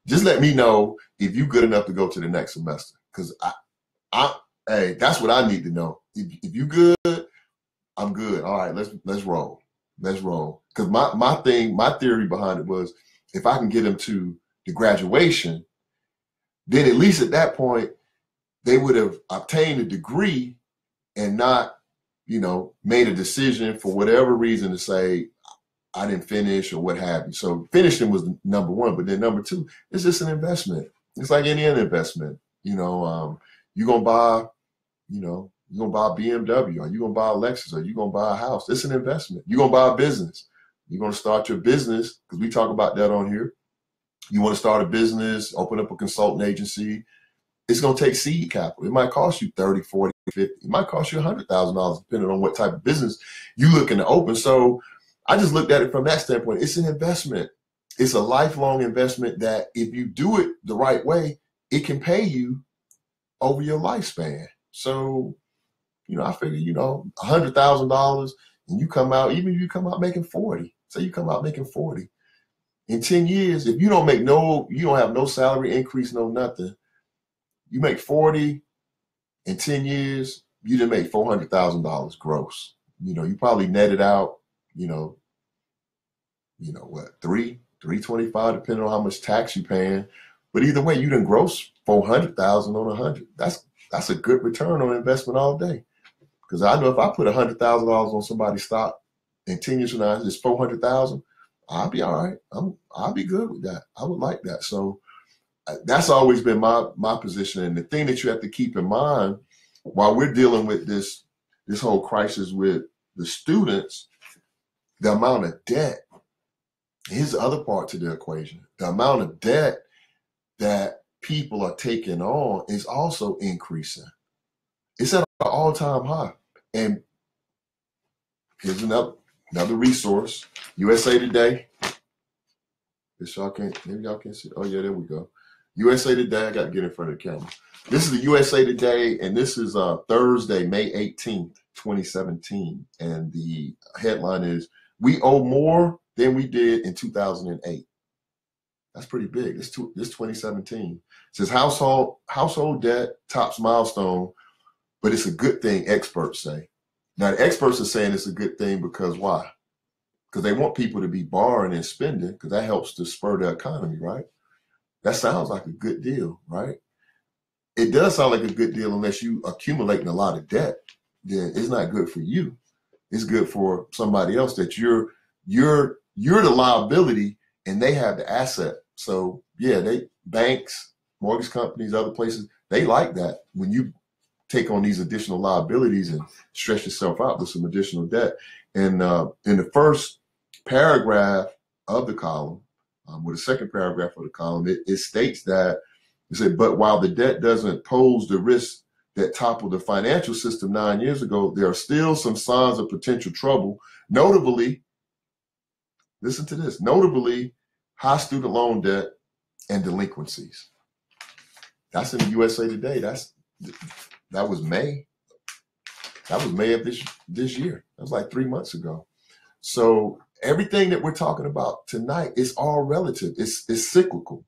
just let me know if you're good enough to go to the next semester. Because hey, that's what I need to know. If you good, I'm good. All right, let's roll. Let's roll. Because my theory behind it was, if I can get them to the graduation, then at least at that point, they would have obtained a degree and not, made a decision for whatever reason to say, I didn't finish or what have you. So finishing was number one, but then number two, it's just an investment. It's like any other investment. You're going to buy, you're going to buy a BMW, or you're going to buy a Lexus, or you're going to buy a house. It's an investment. You're going to buy a business. You're going to start your business, because we talk about that on here. You want to start a business, open up a consulting agency. It's going to take seed capital. It might cost you 30, 40, 50. It might cost you $100,000, depending on what type of business you're looking to open. So I just looked at it from that standpoint. It's an investment. It's a lifelong investment that if you do it the right way, it can pay you over your lifespan. So, I figure, $100,000, and you come out, even if you come out making 40, say you come out making 40, in 10 years, if you don't have no salary increase, no nothing, you make 40 in 10 years, you didn't make $400,000 gross. You probably netted out, what, 325, depending on how much tax you're paying. But either way, you didn't gross 400,000 on 100. That's a good return on investment all day. Because I know if I put $100,000 on somebody's stock in 10 years from now, it's 400,000. I'll be all right. I'll be good with that. I would like that. So that's always been my position. And the thing that you have to keep in mind while we're dealing with this whole crisis with the students, the amount of debt. Here's the other part to the equation. The amount of debt that people are taking on is also increasing. It's at an all-time high. And here's another resource, USA Today. Maybe y'all can't see. Oh yeah, there we go. USA Today. I got to get in front of the camera. This is the USA Today, and this is Thursday, May 18th, 2017. And the headline is, "We owe more than we did in 2008. That's pretty big. This 2017. It says household debt tops milestone, but it's a good thing, experts say. Now, the experts are saying it's a good thing because why? Because they want people to be borrowing and spending because that helps to spur the economy, right? That sounds like a good deal, right? It does sound like a good deal unless you accumulating a lot of debt. Then it's not good for you. It's good for somebody else that you're the liability and they have the asset. So yeah, banks, mortgage companies, other places, they like that when you take on these additional liabilities and stretch yourself out with some additional debt. And in the first paragraph of the column, with the second paragraph of the column, it states that, it said, but while the debt doesn't pose the risk that toppled the financial system 9 years ago, there are still some signs of potential trouble. Notably, listen to this, high student loan debt and delinquencies. That's in the USA Today. That was May. That was May of this year. That was like 3 months ago. So everything that we're talking about tonight is all relative. It's cyclical.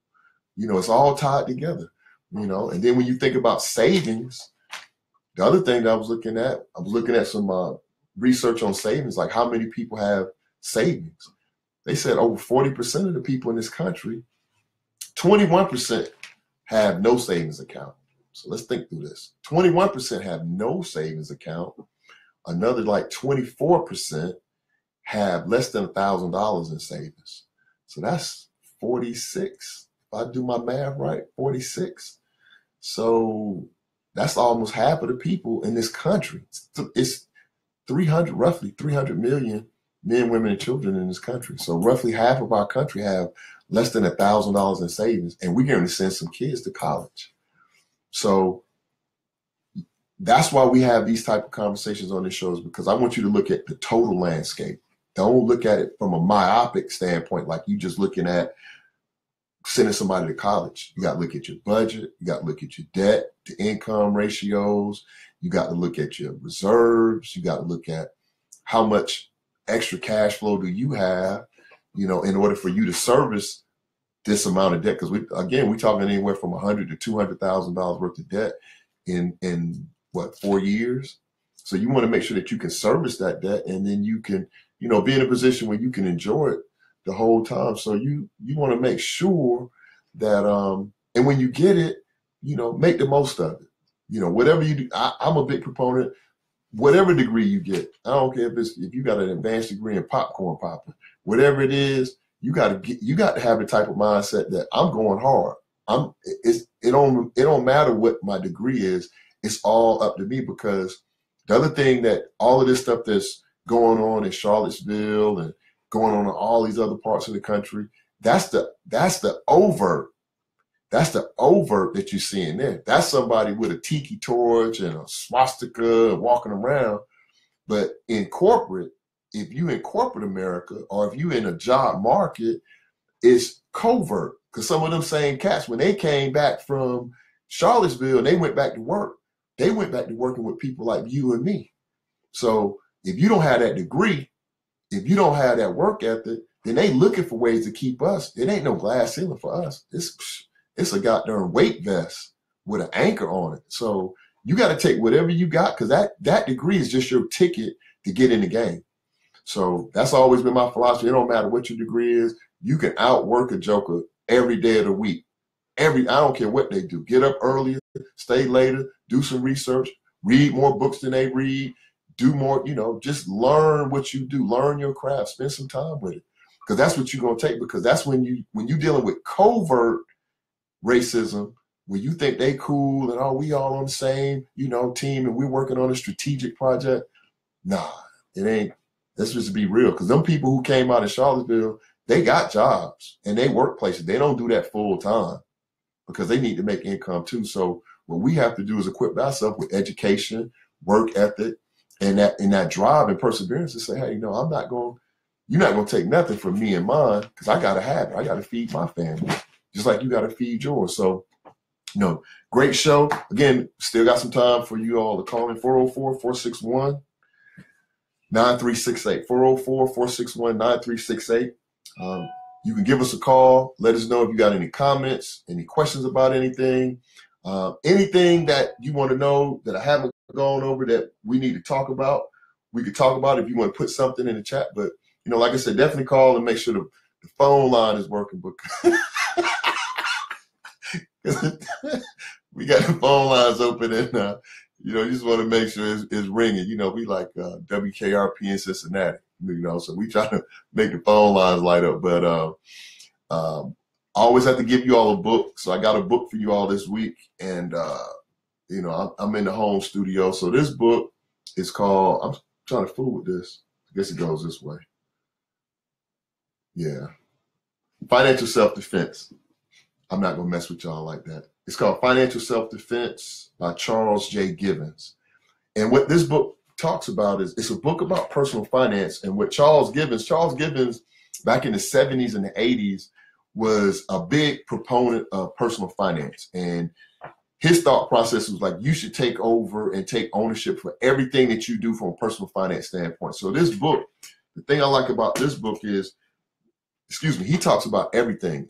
It's all tied together. And then when you think about savings, the other thing that I was looking at some research on savings, like how many people have savings. They said over 40% of the people in this country, 21% have no savings account. So let's think through this. 21% have no savings account. Another like 24% have less than $1,000 in savings. So that's 46. If I do my math right, 46. So that's almost half of the people in this country. It's roughly 300 million men, women, and children in this country. So roughly half of our country have less than $1,000 in savings, and we're going to send some kids to college. So that's why we have these type of conversations on this shows, because I want you to look at the total landscape. Don't look at it from a myopic standpoint, like you just looking at sending somebody to college. You got to look at your budget. You got to look at your debt to income ratios. You got to look at your reserves. You got to look at how much extra cash flow do you have, in order for you to service this amount of debt. Because we're talking anywhere from $100,000 to $200,000 worth of debt in 4 years. So you want to make sure that you can service that debt, and then you can, be in a position where you can enjoy it the whole time. So you want to make sure that, and when you get it, make the most of it. Whatever you do, I'm a big proponent. Whatever degree you get, I don't care if you got an advanced degree in popcorn popping, whatever it is, you got to have the type of mindset that I'm going hard. It don't matter what my degree is. It's all up to me, because the other thing that all of this stuff that's going on in Charlottesville and going on in all these other parts of the country, that's the overt. That's the overt that you're seeing there. That's somebody with a tiki torch and a swastika walking around. But in corporate, if you in corporate America, or if you in a job market, it's covert. Because some of them same cats, when they came back from Charlottesville and they went back to work, they went back to working with people like you and me. So if you don't have that degree, if you don't have that work ethic, then they looking for ways to keep us. It ain't no glass ceiling for us. It's a goddamn weight vest with an anchor on it. So you got to take whatever you got, because that degree is just your ticket to get in the game. So that's always been my philosophy. It don't matter what your degree is. You can outwork a joker every day of the week. I don't care what they do. Get up earlier, stay later, do some research, read more books than they read, do more, just learn what you do, learn your craft, spend some time with it. Because that's what you're going to take, because that's when you're dealing with covert racism, when you think they cool and we all on the same, team and we're working on a strategic project. Nah, it ain't. Let's just be real. Because them people who came out of Charlottesville, they got jobs and they work places. They don't do that full time because they need to make income too. So what we have to do is equip ourselves with education, work ethic, and that drive and perseverance to say, hey, you're not going to take nothing from me and mine, because I got to have it. I got to feed my family, just like you got to feed yours. So, great show. Again, still got some time for you all to call in 404-461-9368. 404-461-9368. You can give us a call. Let us know if you got any comments, any questions about anything, anything that you want to know that I haven't gone over that we need to talk about. We could talk about it if you want to put something in the chat. But, like I said, definitely call and make sure the phone line is working. We got the phone lines open, and you just want to make sure it's ringing. We like WKRP in Cincinnati. So we try to make the phone lines light up. But I always have to give you all a book. So I got a book for you all this week, and I'm in the home studio. So this book is called. I'm trying to fool with this. I guess it goes this way. Yeah, Financial Self-Defense. I'm not going to mess with y'all like that. It's called Financial Self-Defense by Charles J. Givens. And what this book talks about is it's a book about personal finance. And what Charles Givens back in the 70s and the 80s was a big proponent of personal finance. And his thought process was like, you should take over and take ownership for everything that you do from a personal finance standpoint. So this book, the thing I like about this book is, he talks about everything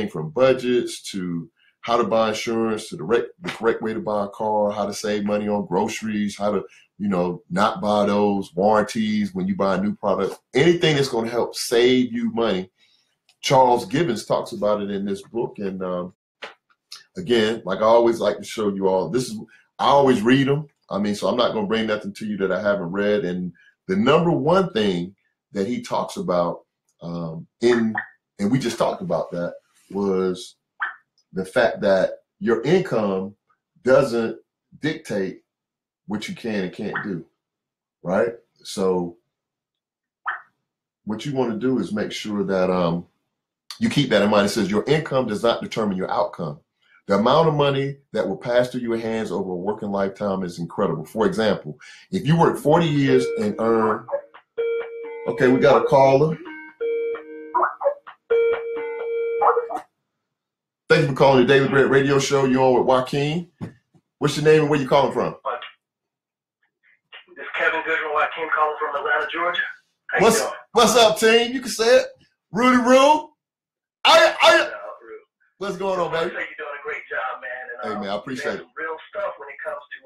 from budgets to how to buy insurance, to the correct way to buy a car, how to save money on groceries, how to, not buy those warranties when you buy a new product, anything that's going to help save you money. Charles Givens talks about it in this book. And again, like I always like to show you all, I always read them. So I'm not going to bring nothing to you that I haven't read. And the number one thing that he talks about, and we just talked about that, was the fact that your income doesn't dictate what you can and can't do, right? So what you want to do is make sure that you keep that in mind. It says your income does not determine your outcome. The amount of money that will pass through your hands over a working lifetime is incredible. For example, if you work 40 years and earn, okay, we got a caller. Thank you for calling the Daily Bread Radio Show. You're on with Joaquin. What's your name and where you calling from? This is Kevin Goodwin, Joaquin, calling from Atlanta, Georgia. What's up, team? You can say it. Rudy Roo. What's going on, baby? I say you're doing a great job, man. And, hey, man, I appreciate it. Real stuff when it comes to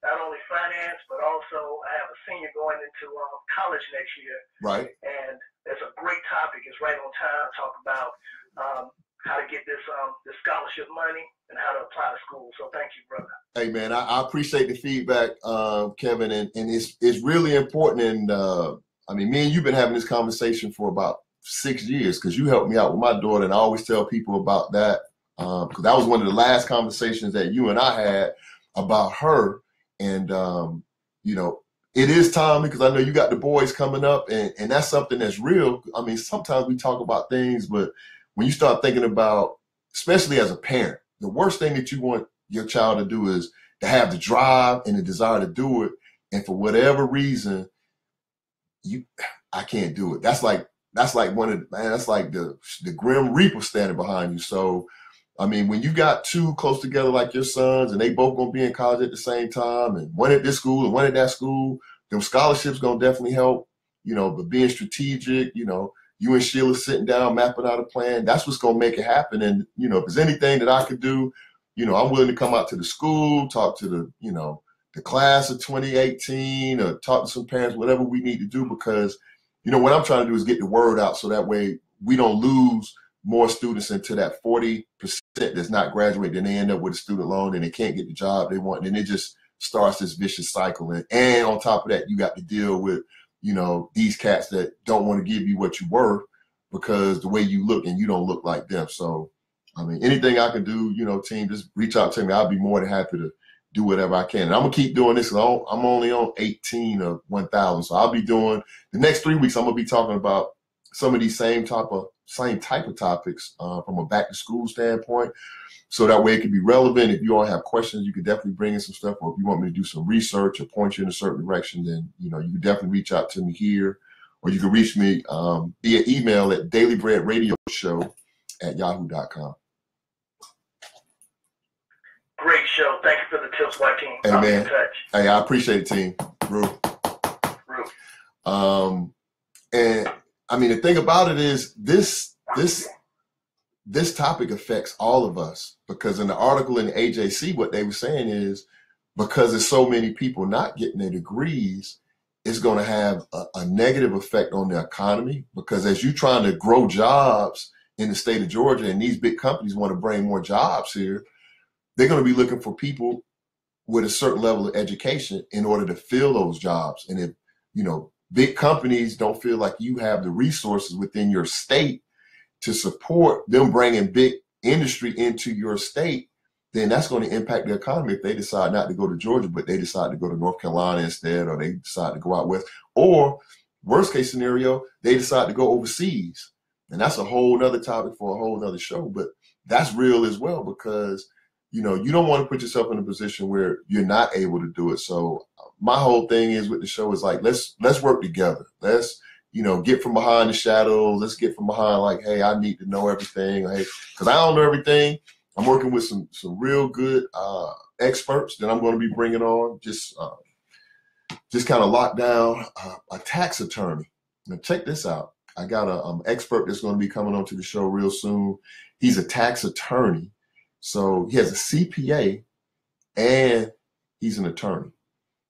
not only finance, but also I have a senior going into college next year. Right. And it's a great topic. It's right on time to talk about how to get this scholarship money and how to apply to school. So thank you, brother. Hey, man, I appreciate the feedback, Kevin, and it's really important. And me and you've been having this conversation for about 6 years, because you helped me out with my daughter, and I always tell people about that, because that was one of the last conversations that you and I had about her. And it is timely, because I know you got the boys coming up, and that's something that's real. Sometimes we talk about things, but when you start thinking about, especially as a parent, the worst thing that you want your child to do is to have the drive and the desire to do it, and for whatever reason, I can't do it. That's like the Grim Reaper standing behind you. So, when you got two close together like your sons, and they both gonna be in college at the same time, and one at this school and one at that school, them scholarships going to definitely help, but being strategic, you and Sheila sitting down, mapping out a plan, that's what's going to make it happen. And, if there's anything that I could do, I'm willing to come out to the school, talk to the class of 2018, or talk to some parents, whatever we need to do, because, what I'm trying to do is get the word out so that way we don't lose more students into that 40% that's not graduating, then they end up with a student loan and they can't get the job they want. And it just starts this vicious cycle. And on top of that, you got to deal with, these cats that don't want to give you what you're worth because the way you look and you don't look like them. So, anything I can do, team, just reach out to me. I'll be more than happy to do whatever I can. And I'm going to keep doing this because I'm only on 18 of 1,000. So I'll be doing the next 3 weeks. I'm going to be talking about some of these same type of topics from a back to school standpoint. So that way it can be relevant. If you all have questions, you can definitely bring in some stuff. Or if you want me to do some research or point you in a certain direction, then, you can definitely reach out to me here. Or you can reach me via email at dailybreadradioshow@yahoo.com. Great show. Thank you for the tips, Joaquin. Hey, I'll man. be in touch. Hey, I appreciate it, team. Rue. And the thing about it is this topic affects all of us, because in the article in the AJC, what they were saying is because there's so many people not getting their degrees, it's going to have a negative effect on the economy, because as you're trying to grow jobs in the state of Georgia and these big companies want to bring more jobs here, they're going to be looking for people with a certain level of education in order to fill those jobs. And if, big companies don't feel like you have the resources within your state to support them bringing big industry into your state, then that's going to impact the economy if they decide not to go to Georgia, but they decide to go to North Carolina instead, or they decide to go out west. Or worst case scenario, they decide to go overseas. And that's a whole nother topic for a whole nother show. But that's real as well, because, you don't want to put yourself in a position where you're not able to do it. So my whole thing is with the show is like, let's work together. Let's, get from behind the shadows. Let's get from behind like, hey, I need to know everything. Hey, because I don't know everything. I'm working with some real good experts that I'm going to be bringing on. Just kind of lock down a tax attorney. Now check this out. I got an expert that's going to be coming on to the show real soon. He's a tax attorney. So he has a CPA and he's an attorney.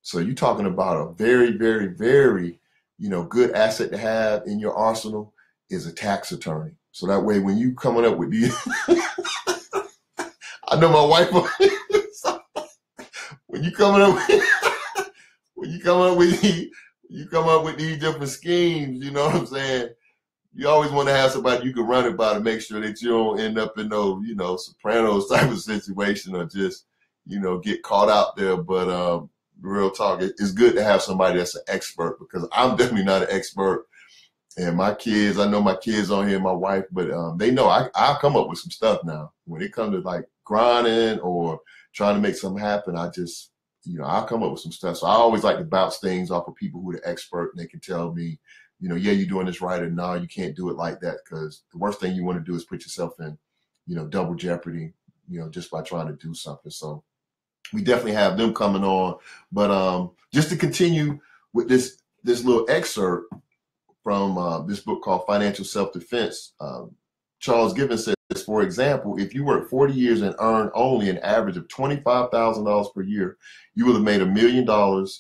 So you're talking about a very, very, very, good asset to have in your arsenal is a tax attorney. So that way, when you coming up with these, I know my wife, when you come up with these different schemes, you know what I'm saying? You always want to have somebody you can run it by to make sure that you don't end up in no, Sopranos type of situation, or just, get caught out there. But real talk, it's good to have somebody that's an expert, because I'm definitely not an expert. And my kids, I know my kids on here, my wife, but they know I'll come up with some stuff now. When it comes to like grinding or trying to make something happen, I just, I'll come up with some stuff. So I always like to bounce things off of people who are the expert, and they can tell me, yeah, you're doing this right, or no, you can't do it like that. Because the worst thing you want to do is put yourself in, double jeopardy, just by trying to do something. So we definitely have them coming on. But just to continue with this little excerpt from this book called Financial Self-Defense, Charles Gibbons says, for example, if you work 40 years and earn only an average of $25,000 per year, you will have made $1 million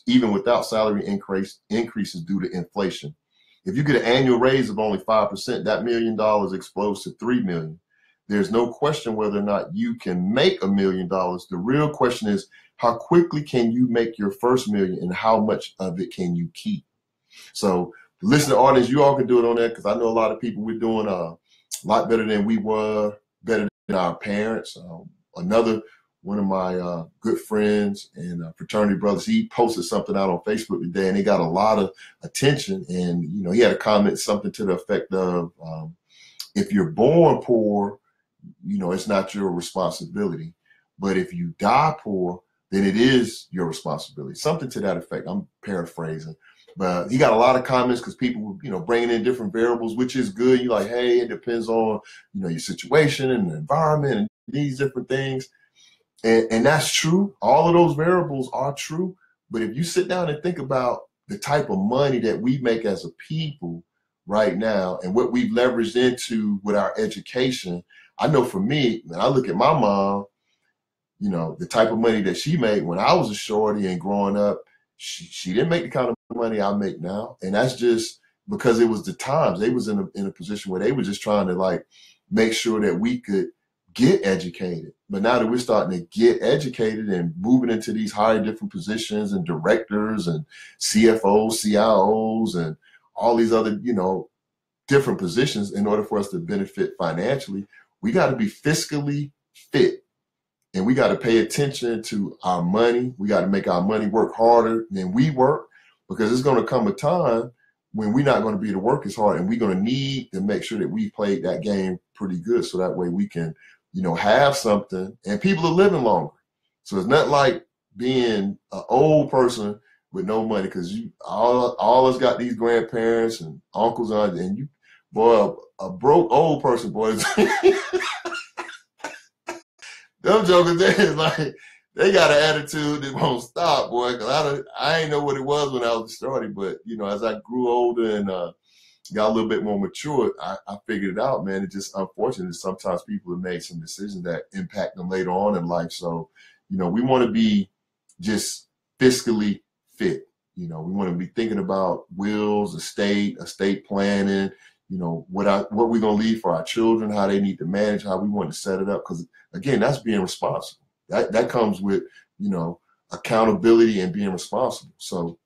even without salary increases due to inflation. If you get an annual raise of only 5%, that $1 million explodes to $3 million. There's no question whether or not you can make $1 million. The real question is, how quickly can you make your first million, and how much of it can you keep? So the listening audience, you all can do it on that, because I know a lot of people we're doing a lot better than we were, better than our parents. Another one of my good friends and fraternity brothers, he posted something out on Facebook today, and it got a lot of attention. And, he had a comment, something to the effect of, if you're born poor, it's not your responsibility. But if you die poor, then it is your responsibility. Something to that effect. I'm paraphrasing. But he got a lot of comments because people were, bringing in different variables, which is good. You're like, hey, it depends on, your situation and the environment and these different things. And that's true. All of those variables are true. But if you sit down and think about the type of money that we make as a people right now and what we've leveraged into with our education, I know for me, when I look at my mom, you know, the type of money that she made when I was a shorty and growing up, she didn't make the kind of money I make now. And that's just because it was the times. They was in a position where they were just trying to like make sure that we could get educated. But now that we're starting to get educated and moving into these higher different positions and directors and CFOs, CIOs, and all these other, you know, different positions, in order for us to benefit financially, we got to be fiscally fit. And we got to pay attention to our money. We got to make our money work harder than we work, because it's going to come a time when we're not going to be able to work as hard, and we're going to need to make sure that we played that game pretty good, so that way we can, you know, have something, and people are living longer. So it's not like being an old person with no money, because you all us got these grandparents and uncles on, and you, boy, a broke old person, boy. Them jokers there is like, they got an attitude that won't stop, boy. Cause I ain't know what it was when I was starting, but you know, as I grew older and got a little bit more mature, I figured it out, man. It's just unfortunate that sometimes people have made some decisions that impact them later on in life. So, you know, we want to be just fiscally fit. You know, we want to be thinking about wills, estate planning. You know, what we're gonna leave for our children, how they need to manage, how we want to set it up. Because again, that's being responsible. That comes with, you know, accountability and being responsible. So,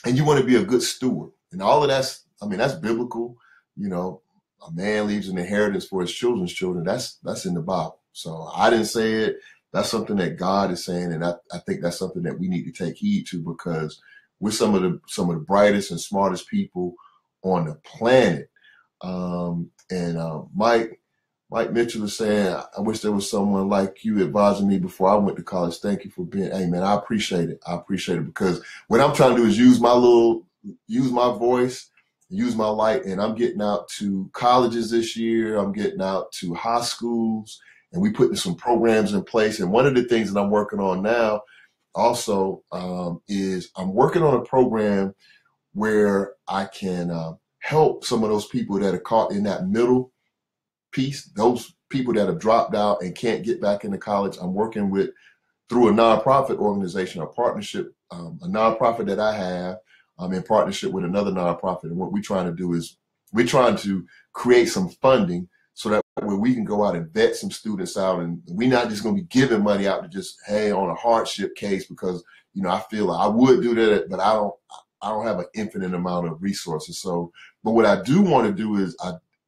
and you want to be a good steward, and all of that's, I mean, that's biblical. You know, a man leaves an inheritance for his children's children. That's in the Bible. So I didn't say it. That's something that God is saying, and I think that's something that we need to take heed to, because we're some of the brightest and smartest people on the planet. Mike Mitchell is saying, I wish there was someone like you advising me before I went to college. Thank you for being, hey man, I appreciate it. I appreciate it, because what I'm trying to do is use my voice, use my light, and I'm getting out to colleges this year. I'm getting out to high schools, and we putting some programs in place. And one of the things that I'm working on now also is I'm working on a program where I can help some of those people that are caught in that middle piece, those people that have dropped out and can't get back into college. I'm working with, through a nonprofit organization, a partnership, a nonprofit that I have in partnership with another nonprofit. And what we're trying to do is we're trying to create some funding so that way we can go out and vet some students out. And we're not just going to be giving money out to just, hey, on a hardship case, because, you know, I feel like I would do that, but I don't have an infinite amount of resources. So, but what I do want to do is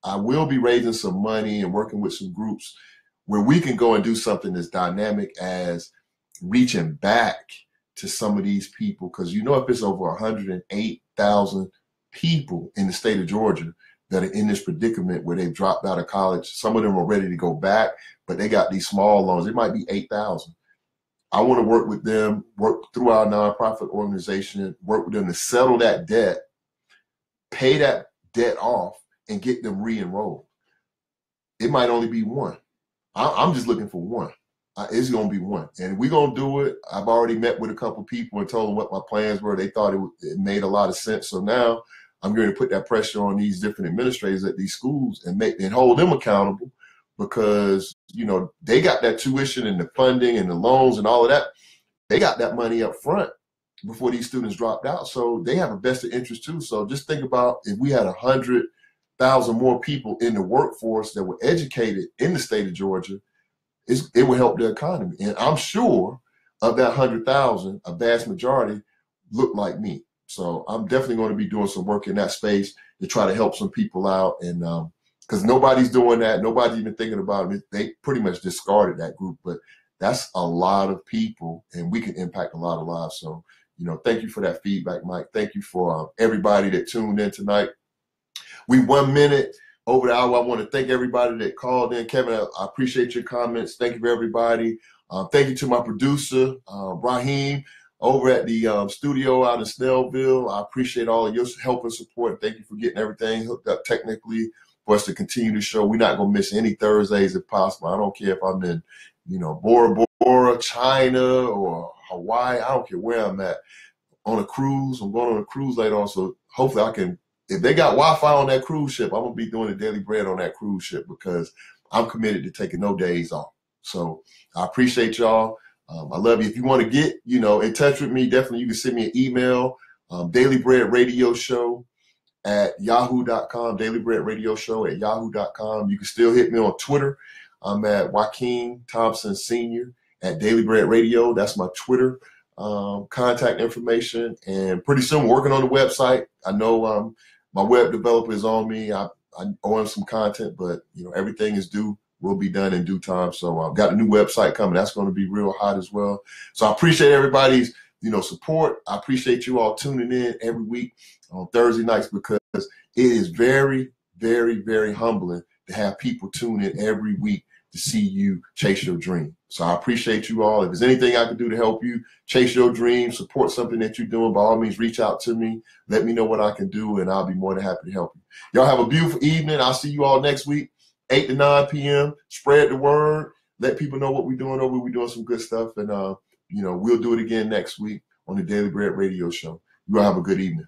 I will be raising some money and working with some groups where we can go and do something as dynamic as reaching back to some of these people. Because, you know, if it's over 108,000 people in the state of Georgia that are in this predicament where they've dropped out of college, some of them are ready to go back, but they got these small loans. It might be 8,000. I want to work with them, work through our nonprofit organization, work with them to settle that debt, pay that debt off, and get them re-enrolled. It might only be one. I'm just looking for one. It's going to be one. And we're going to do it. I've already met with a couple people and told them what my plans were. They thought it made a lot of sense. So now I'm going to put that pressure on these different administrators at these schools and hold them accountable, because, you know, they got that tuition and the funding and the loans and all of that. They got that money up front before these students dropped out. So they have a vested interest too. So just think about if we had 100,000 more people in the workforce that were educated in the state of Georgia, it would help the economy. And I'm sure of that 100,000, a vast majority look like me. So I'm definitely going to be doing some work in that space to try to help some people out. And because nobody's doing that, nobody's even thinking about it. They pretty much discarded that group, but that's a lot of people, and we can impact a lot of lives. So, you know, thank you for that feedback, Mike. Thank you for everybody that tuned in tonight. We 1 minute over the hour. I want to thank everybody that called in. Kevin, I appreciate your comments. Thank you for everybody. Thank you to my producer, Raheem, over at the studio out in Snellville. I appreciate all of your help and support. Thank you for getting everything hooked up technically for us to continue the show. We're not going to miss any Thursdays if possible. I don't care if I'm in, you know, Bora Bora, China, or Hawaii. I don't care where I'm at. on a cruise. I'm going on a cruise later on, so hopefully I can. If they got Wi-Fi on that cruise ship, I'm gonna be doing the Daily Bread on that cruise ship because I'm committed to taking no days off. So I appreciate y'all. I love you. If you want to get, in touch with me, definitely you can send me an email, Daily Bread Radio Show at yahoo.com, Daily Bread Radio Show at yahoo.com. You can still hit me on Twitter. I'm at Joaquin Thompson Sr. at Daily Bread Radio. That's my Twitter contact information. And pretty soon, working on the website. I know my web developer is on me. I owe him some content, but everything is due. Will be done in due time. So I've got a new website coming. That's going to be real hot as well. So I appreciate everybody's support. I appreciate you all tuning in every week on Thursday nights because it is very, very, very humbling to have people tune in every week to see you chase your dream. So I appreciate you all. If there's anything I can do to help you chase your dream, support something that you're doing, by all means, reach out to me. Let me know what I can do, and I'll be more than happy to help you. Y'all have a beautiful evening. I'll see you all next week, 8 to 9 p.m. Spread the word. Let people know what we're doing over. We're doing some good stuff, and we'll do it again next week on the Daily Bread Radio Show. You all have a good evening.